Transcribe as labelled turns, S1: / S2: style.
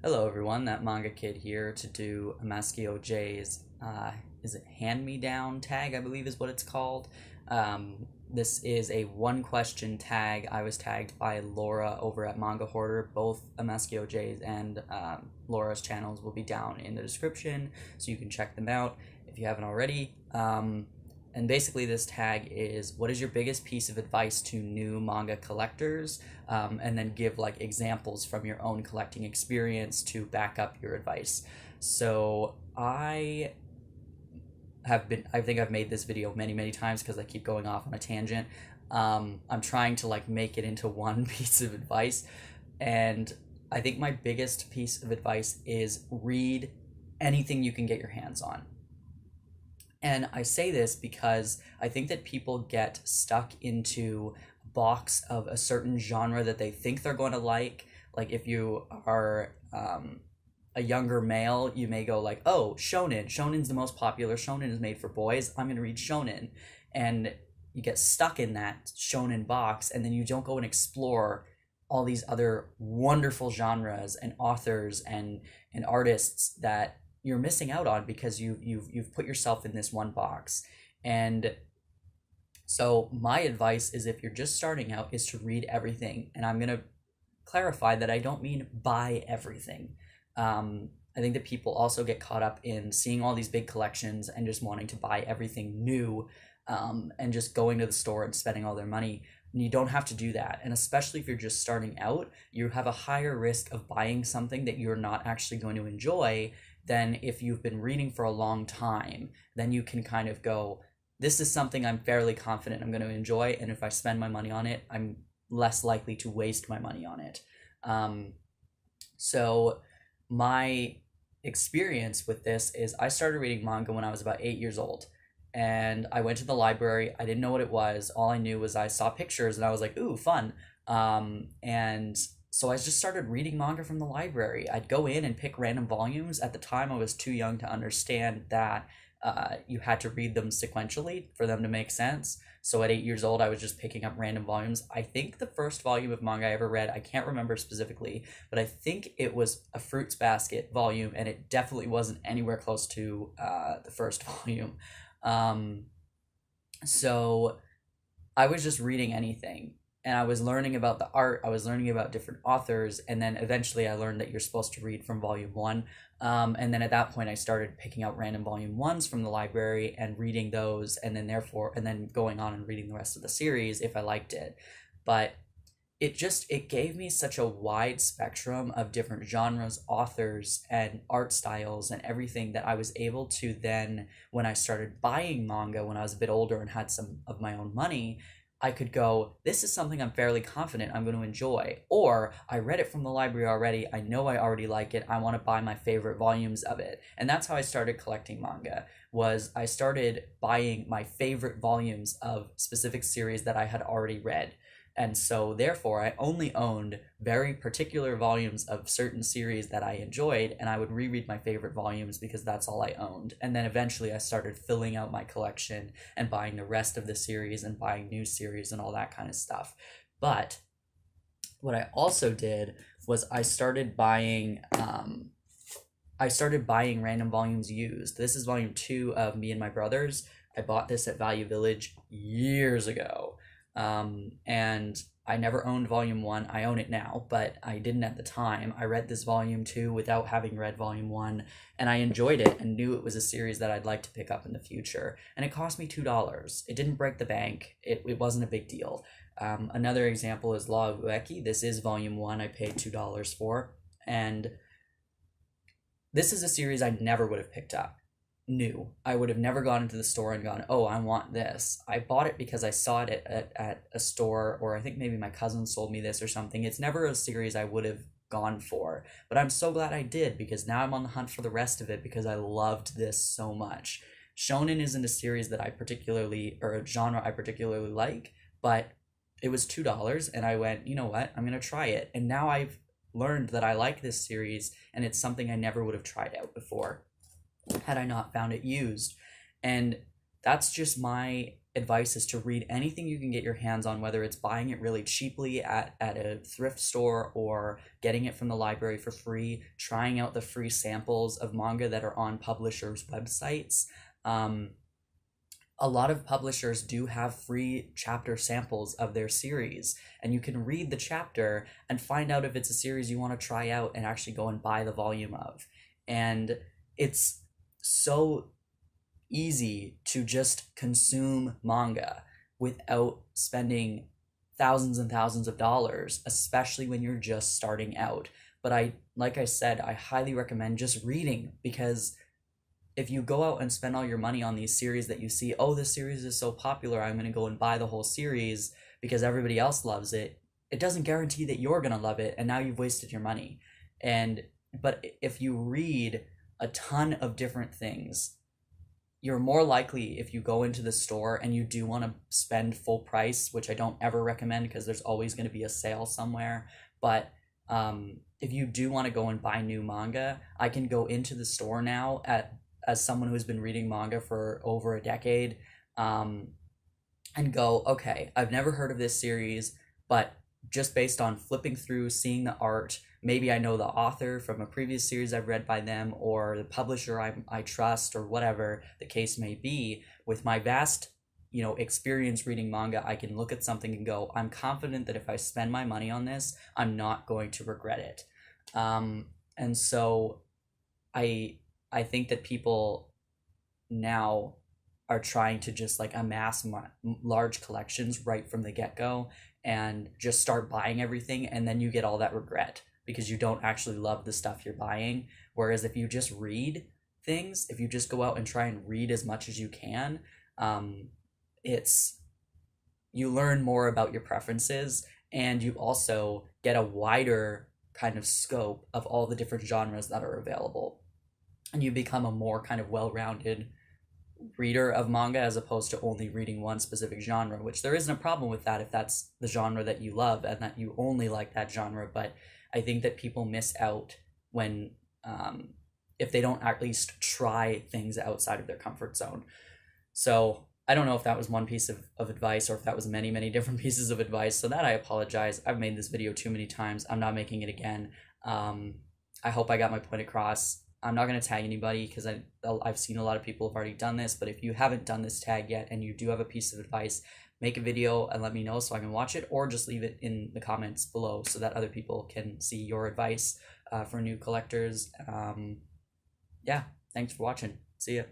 S1: Hello everyone, that manga kid here to do Amaskio J's, is it hand-me-down tag, I believe is what it's called. This is a one question tag. I was tagged by Laura over at Manga Hoarder. Both Amaskio J's and Laura's channels will be down in the description, so you can check them out if you haven't already. And basically this tag is, what is your biggest piece of advice to new manga collectors? And then give like examples from your own collecting experience to back up your advice. So I think I've made this video many times because I keep going off on a tangent. I'm trying to like make it into one piece of advice. And I think my biggest piece of advice is read anything you can get your hands on. And I say this because I think that people get stuck into a box of a certain genre that they think they're going to like. Like if you are a younger male, you may go like, oh, shonen. Shonen's the most popular. Shonen is made for boys. I'm going to read shonen. And you get stuck in that shonen box, and then you don't go and explore all these other wonderful genres and authors and artists that you're missing out on because you've put yourself in this one box. And so my advice is, if you're just starting out, is to read everything. And I'm going to clarify that I don't mean buy everything. I think that people also get caught up in seeing all these big collections and just wanting to buy everything new, and just going to the store and spending all their money. You don't have to do that. And especially if you're just starting out, you have a higher risk of buying something that you're not actually going to enjoy than if you've been reading for a long time. Then you can kind of go, this is something I'm fairly confident I'm going to enjoy, and if I spend my money on it, I'm less likely to waste my money on it. So my experience with this is, I started reading manga when I was about 8 years old. And I went to the library. I didn't know what it was. All I knew was I saw pictures and I was like, ooh, fun. And so I just started reading manga from the library. I'd go in and pick random volumes. At the time, I was too young to understand that you had to read them sequentially for them to make sense. So at 8 years old, I was just picking up random volumes. I think the first volume of manga I ever read, I can't remember specifically, but I think it was a Fruits Basket volume, and it definitely wasn't anywhere close to the first volume. So I was just reading anything, and I was learning about the art, I was learning about different authors, and then eventually I learned that you're supposed to read from volume one. And then at that point I started picking out random volume ones from the library and reading those, and then going on and reading the rest of the series if I liked it. But it gave me such a wide spectrum of different genres, authors, and art styles and everything, that I was able to then, when I started buying manga when I was a bit older and had some of my own money, I could go, this is something I'm fairly confident I'm going to enjoy. Or I read it from the library already, I know I already like it, I want to buy my favorite volumes of it. And that's how I started collecting manga, was I started buying my favorite volumes of specific series that I had already read. And so therefore I only owned very particular volumes of certain series that I enjoyed, and I would reread my favorite volumes because that's all I owned. And then eventually I started filling out my collection and buying the rest of the series and buying new series and all that kind of stuff. But what I also did was I started buying random volumes used. This is volume 2 of Me and My Brothers. I bought this at Value Village years ago. And I never owned volume 1. I own it now, but I didn't at the time. I read this volume 2 without having read volume 1, and I enjoyed it and knew it was a series that I'd like to pick up in the future. And it cost me $2. It didn't break the bank. It wasn't a big deal. Another example is Law of Ueki. This is volume 1. I paid $2 for, and this is a series I never would have picked up new. I would have never gone into the store and gone, oh, I want this. I bought it because I saw it at a store, or I think maybe my cousin sold me this or something. It's never a series I would have gone for, but I'm so glad I did, because now I'm on the hunt for the rest of it because I loved this so much. Shonen isn't a series that or a genre I particularly like, but it was $2 and I went, you know what, I'm gonna try it. And now I've learned that I like this series, and it's something I never would have tried out before had I not found it used. And that's just my advice, is to read anything you can get your hands on, whether it's buying it really cheaply at a thrift store or getting it from the library for free, trying out the free samples of manga that are on publishers' websites. Um, a lot of publishers do have free chapter samples of their series, and you can read the chapter and find out if it's a series you want to try out and actually go and buy the volume of. And it's so easy to just consume manga without spending thousands and thousands of dollars, especially when you're just starting out. But like I said, I highly recommend just reading, because if you go out and spend all your money on these series that you see, oh, this series is so popular, I'm going to go and buy the whole series because everybody else loves it, it doesn't guarantee that you're going to love it, and now you've wasted your money. But if you read a ton of different things, you're more likely, if you go into the store and you do want to spend full price, which I don't ever recommend because there's always going to be a sale somewhere, but if you do want to go and buy new manga, I can go into the store now as someone who's been reading manga for over a decade, and go, okay, I've never heard of this series, but just based on flipping through, seeing the art, maybe I know the author from a previous series I've read by them, or the publisher I trust, or whatever the case may be. With my vast, experience reading manga, I can look at something and go, I'm confident that if I spend my money on this, I'm not going to regret it. And so I think that people now are trying to just like amass large collections right from the get-go and just start buying everything, and then you get all that regret because you don't actually love the stuff you're buying. Whereas if you just read things, if you just go out and try and read as much as you can, you learn more about your preferences, and you also get a wider kind of scope of all the different genres that are available, and you become a more kind of well-rounded reader of manga as opposed to only reading one specific genre, which there isn't a problem with that if that's the genre that you love and that you only like that genre. But I think that people miss out when if they don't at least try things outside of their comfort zone. So I don't know if that was one piece of advice or if that was many, many different pieces of advice. So that I apologize. I've made this video too many times. I'm not making it again. I hope I got my point across. I'm not going to tag anybody because I've seen a lot of people have already done this, but if you haven't done this tag yet and you do have a piece of advice, make a video and let me know so I can watch it, or just leave it in the comments below so that other people can see your advice for new collectors. Yeah, thanks for watching. See ya.